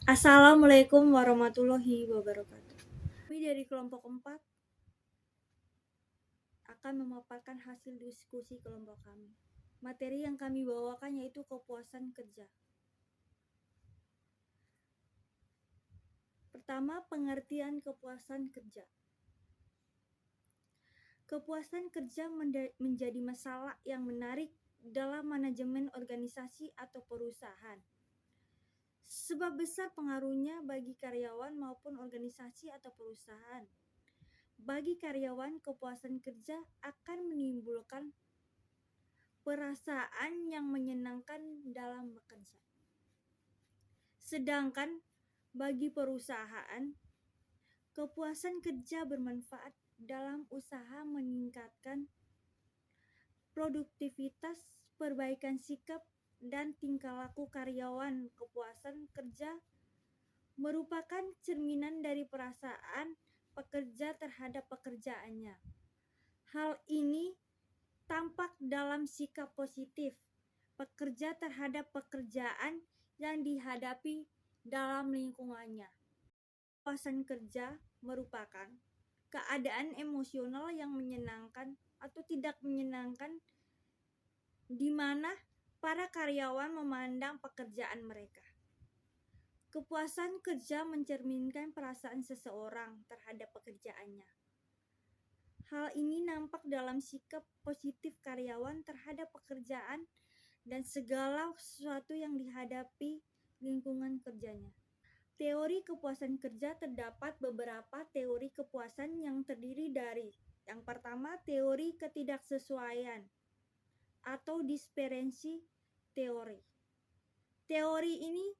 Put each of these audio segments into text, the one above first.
Assalamualaikum warahmatullahi wabarakatuh. Kami dari kelompok 4 akan memaparkan hasil diskusi kelompok kami. Materi yang kami bawakan yaitu kepuasan kerja. Pertama, pengertian kepuasan kerja. Kepuasan kerja menjadi masalah yang menarik dalam manajemen organisasi atau perusahaan. Sebab besar pengaruhnya bagi karyawan maupun organisasi atau perusahaan. Bagi karyawan, kepuasan kerja akan menimbulkan perasaan yang menyenangkan dalam bekerja. Sedangkan bagi perusahaan, kepuasan kerja bermanfaat dalam usaha meningkatkan produktivitas, perbaikan sikap, dan tingkah laku karyawan. Kepuasan kerja merupakan cerminan dari perasaan pekerja terhadap pekerjaannya. Hal ini tampak dalam sikap positif pekerja terhadap pekerjaan yang dihadapi dalam lingkungannya. Kepuasan kerja merupakan keadaan emosional yang menyenangkan atau tidak menyenangkan di mana para karyawan memandang pekerjaan mereka. Kepuasan kerja mencerminkan perasaan seseorang terhadap pekerjaannya. Hal ini nampak dalam sikap positif karyawan terhadap pekerjaan dan segala sesuatu yang dihadapi lingkungan kerjanya. Teori kepuasan kerja terdapat beberapa teori kepuasan yang terdiri dari yang pertama, teori ketidaksesuaian atau disperensi teori. Teori ini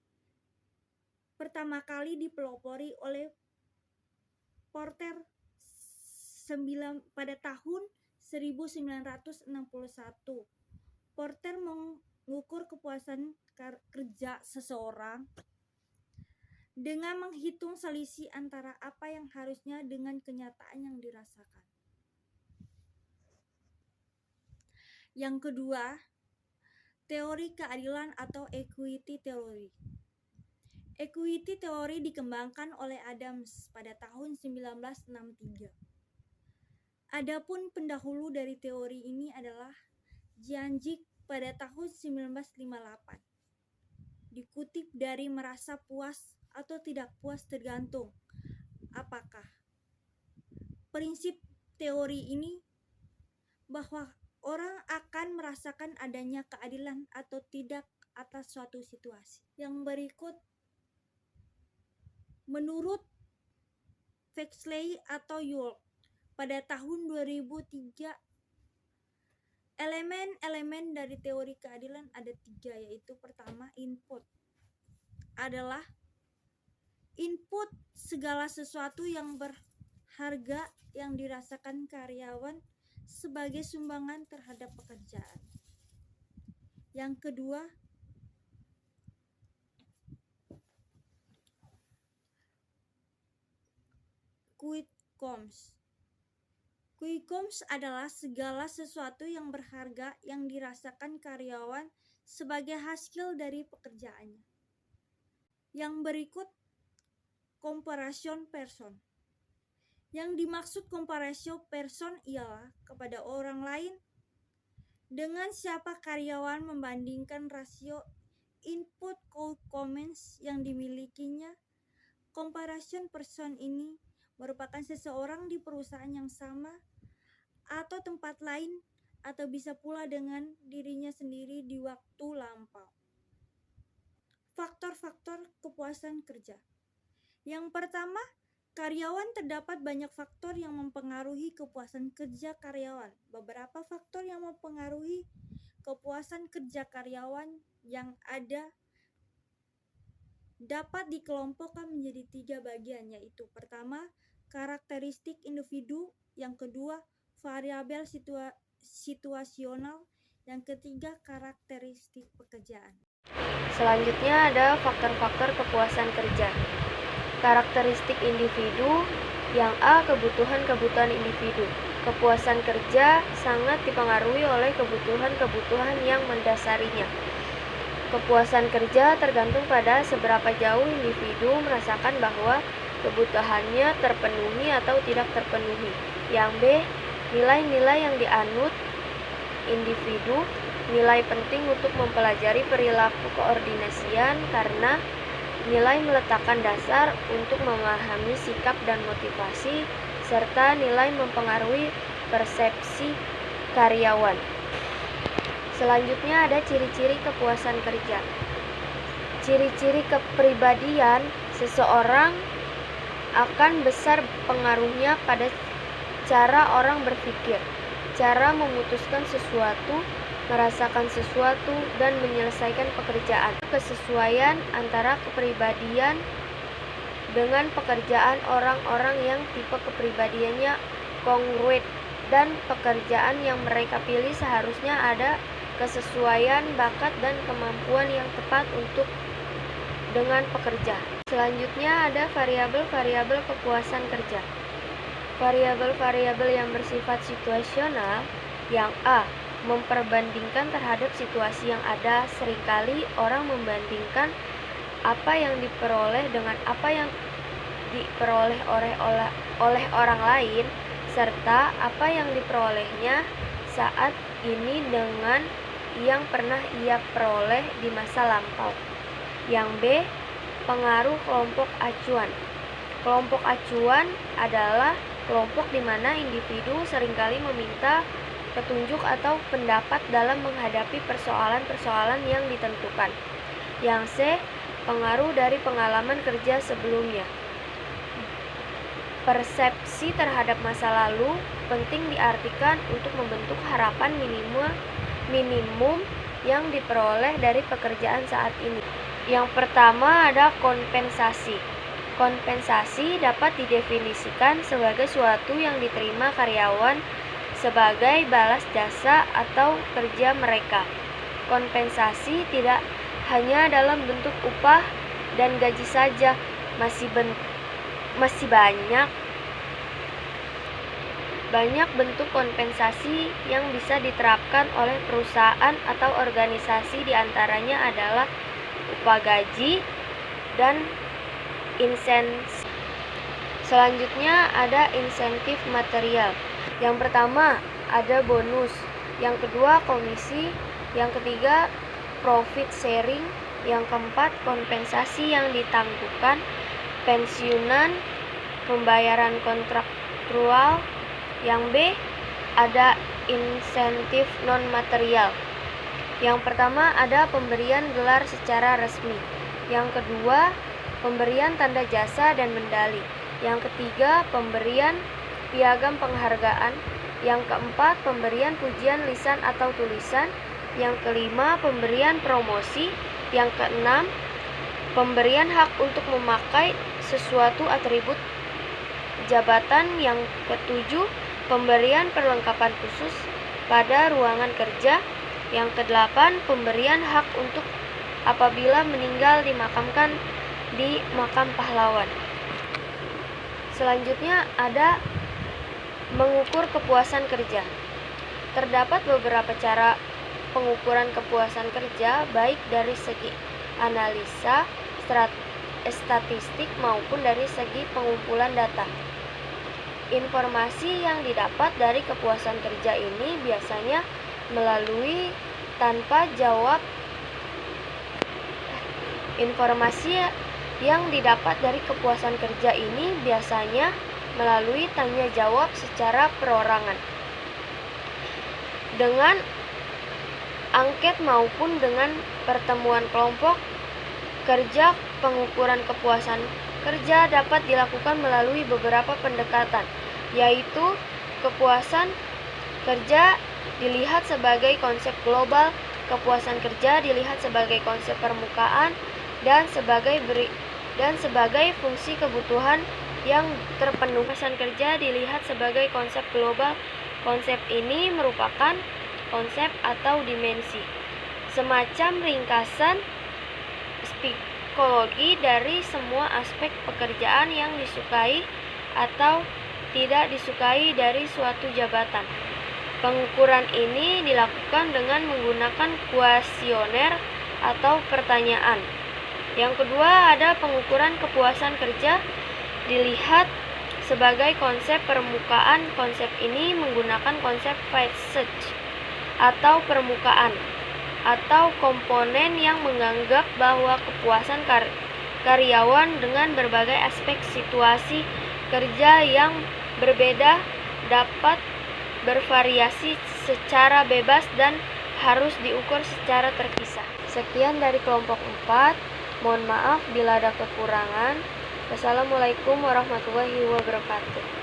pertama kali dipelopori oleh Porter pada tahun 1961. Porter mengukur kepuasan kerja seseorang dengan menghitung selisih antara apa yang harusnya dengan kenyataan yang dirasakan. Yang kedua, teori keadilan atau equity theory. Equity theory dikembangkan oleh Adams pada tahun 1963. Adapun pendahulu dari teori ini adalah Jianjik pada tahun 1958. Dikutip dari merasa puas atau tidak puas tergantung apakah. Prinsip teori ini bahwa orang akan merasakan adanya keadilan atau tidak atas suatu situasi. Yang berikut menurut Fexley atau York pada tahun 2003, elemen-elemen dari teori keadilan ada 3, yaitu pertama, input adalah input segala sesuatu yang berharga yang dirasakan karyawan sebagai sumbangan terhadap pekerjaan. Yang kedua, quid comes. Quid comes adalah segala sesuatu yang berharga yang dirasakan karyawan sebagai hasil dari pekerjaannya. Yang berikut, comparison person. Yang dimaksud comparison person ialah kepada orang lain dengan siapa karyawan membandingkan rasio input comments yang dimilikinya. Comparison person ini merupakan seseorang di perusahaan yang sama atau tempat lain atau bisa pula dengan dirinya sendiri di waktu lampau. Faktor-faktor kepuasan kerja. Yang pertama, karyawan terdapat banyak faktor yang mempengaruhi kepuasan kerja karyawan. Beberapa faktor yang mempengaruhi kepuasan kerja karyawan yang ada dapat dikelompokkan menjadi 3 bagian, yaitu pertama, karakteristik individu, yang kedua, variabel situasional, yang ketiga, karakteristik pekerjaan. Selanjutnya ada faktor-faktor kepuasan kerja. Karakteristik individu. Yang A, kebutuhan-kebutuhan individu. Kepuasan kerja sangat dipengaruhi oleh kebutuhan-kebutuhan yang mendasarinya. Kepuasan kerja tergantung pada seberapa jauh individu merasakan bahwa kebutuhannya terpenuhi atau tidak terpenuhi. Yang B, nilai-nilai yang dianut individu, nilai penting untuk mempelajari perilaku koordinasian karena nilai meletakkan dasar untuk memahami sikap dan motivasi, serta nilai mempengaruhi persepsi karyawan. Selanjutnya ada ciri-ciri kepuasan kerja. Ciri-ciri kepribadian seseorang akan besar pengaruhnya pada cara orang berpikir, cara memutuskan sesuatu, merasakan sesuatu, dan menyelesaikan pekerjaan. Kesesuaian antara kepribadian dengan pekerjaan orang-orang yang tipe kepribadiannya kongruent dan pekerjaan yang mereka pilih seharusnya ada kesesuaian bakat dan kemampuan yang tepat untuk dengan pekerja. Selanjutnya ada variabel-variabel kepuasan kerja. Variabel-variabel yang bersifat situasional. Yang A, memperbandingkan terhadap situasi yang ada. Seringkali orang membandingkan apa yang diperoleh dengan apa yang diperoleh oleh orang lain, serta apa yang diperolehnya saat ini dengan yang pernah ia peroleh di masa lampau. Yang B, pengaruh kelompok acuan. Kelompok acuan adalah kelompok di mana individu seringkali meminta petunjuk atau pendapat dalam menghadapi persoalan-persoalan yang ditentukan. Yang C, pengaruh dari pengalaman kerja sebelumnya. Persepsi terhadap masa lalu penting diartikan untuk membentuk harapan minimum yang diperoleh dari pekerjaan saat ini. Yang pertama ada kompensasi. Kompensasi dapat didefinisikan sebagai suatu yang diterima karyawan sebagai balas jasa atau kerja mereka. Kompensasi tidak hanya dalam bentuk upah dan gaji saja, masih banyak bentuk kompensasi yang bisa diterapkan oleh perusahaan atau organisasi, diantaranya adalah upah gaji dan insentif. Selanjutnya ada insentif material. Yang pertama ada bonus, yang kedua komisi, yang ketiga profit sharing, yang keempat kompensasi yang ditangguhkan, pensiunan, pembayaran kontraktual. Yang B ada insentif non material. Yang pertama ada pemberian gelar secara resmi. Yang kedua pemberian tanda jasa dan medali. Yang ketiga pemberian piagam penghargaan. Yang keempat pemberian pujian lisan atau tulisan. Yang kelima pemberian promosi. Yang keenam pemberian hak untuk memakai sesuatu atribut jabatan. Yang ketujuh pemberian perlengkapan khusus pada ruangan kerja. Yang kedelapan pemberian hak untuk apabila meninggal dimakamkan di makam pahlawan. Selanjutnya ada mengukur kepuasan kerja. Terdapat beberapa cara pengukuran kepuasan kerja, baik dari segi analisa statistik maupun dari segi pengumpulan data. Informasi yang didapat dari kepuasan kerja ini biasanya melalui tanpa jawab. Informasi yang didapat dari kepuasan kerja ini biasanya melalui tanya jawab secara perorangan, dengan angket maupun dengan pertemuan kelompok kerja. Pengukuran kepuasan kerja dapat dilakukan melalui beberapa pendekatan, yaitu kepuasan kerja dilihat sebagai konsep global, kepuasan kerja dilihat sebagai konsep permukaan, dan sebagai fungsi kebutuhan yang terpenuhi. Kepuasan kerja dilihat sebagai konsep global. Konsep ini merupakan konsep atau dimensi, semacam ringkasan psikologi dari semua aspek pekerjaan yang disukai atau tidak disukai dari suatu jabatan. Pengukuran ini dilakukan dengan menggunakan kuesioner atau pertanyaan. Yang kedua, ada pengukuran kepuasan kerja dilihat sebagai konsep permukaan. Konsep ini menggunakan konsep facet atau permukaan atau komponen yang menganggap bahwa kepuasan karyawan dengan berbagai aspek situasi kerja yang berbeda dapat bervariasi secara bebas dan harus diukur secara terpisah. Sekian dari kelompok 4. Mohon maaf bila ada kekurangan. Wassalamualaikum warahmatullahi wabarakatuh.